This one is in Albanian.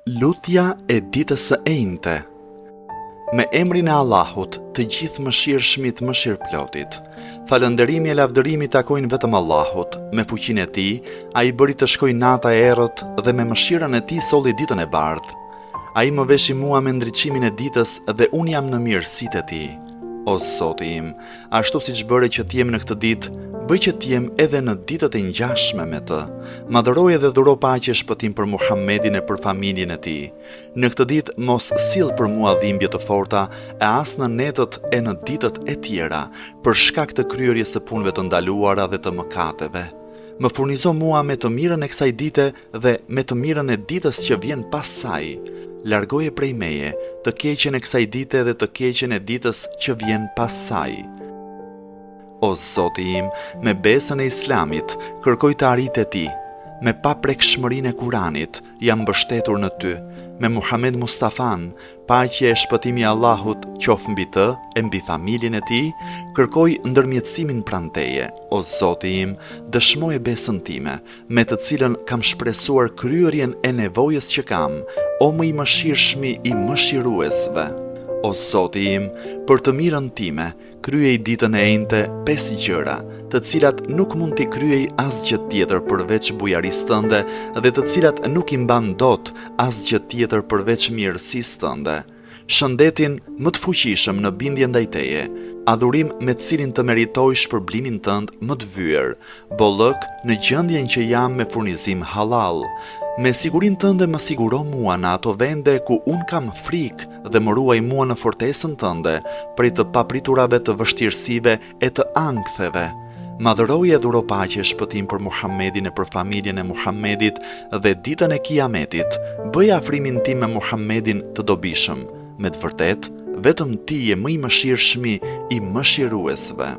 Lutja e ditës së enjte. Me emrin e Allahut, të gjithë mëshirshmit mëshirëplotit. Falënderimi e lavdërimi takojnë vetëm Allahut. Me fuqinë e tij, ai bëri të shkojë nata e errët dhe me mëshirën e tij solli ditën e bardhë. Ai më veshi mua me ndriçimin e ditës dhe unë jam në mirësitë e tij. O Zoti im, ashtu siç bëre që t'jem në këtë ditë, bëj që t'jem edhe në ditët e ngjashme me të. Madhëroj dhe dhuro paqe e shpëtim për Muhammedin e për familjen e tij. Në këtë ditë mos sill për mua dhimbje të forta, e as në netët e në ditët e tjera, për shkak të kryerjes së punëve të ndaluara dhe të mëkateve. Më furnizo mua me të mirën e kësaj dite dhe me të mirën e ditës që vjen pas saj. Largoje prej meje të keqen e kësaj dite dhe të keqen e ditës që vjen pas saj. O Zoti im, me besën e Islamit, kërkoj të arrit e ti. Me paprekshmërinë e Kuranit, jam mbështetur në ty. Me Muhammed Mustafan, paqja e shpëtimi i Allahut qoftë mbi të e mbi familjen e tij, kërkoj ndërmjetësimin pranë teje. O Zoti im, dëshmoje besën time, me të cilën kam shpresuar kryerjen e nevojës që kam, o më i mëshirshmi i mëshiruesve. O Zoti im, për të mirën time, kryej ditën e enjte 5 gjëra, të cilat nuk mund t'i kryej asgjë tjetër përveç bujarisë tënde dhe të cilat nuk i mban dot asgjë tjetër përveç mirësisë tënde. Shëndetin më të fuqishëm në bindje ndaj teje, adhurim me cilin të meritoj shpërblimin tënd më të vyer, bollëk në gjendjen që jam me furnizim halal. Me sigurinë tënde më siguro mua në ato vende ku unë kam frikë dhe më ruaj mua në fortesën tënde prej të papriturave të vështirësive e të anktheve. Madhëroj e dhuro paqe e shpëtim për Muhammedin e për familjen e Muhammedit dhe ditën e Kiametit, bëj afrimin tim me Muhammedin të dobishëm. Me të vërtet, vetëm ti je më i mëshirshmi i mëshiruesve.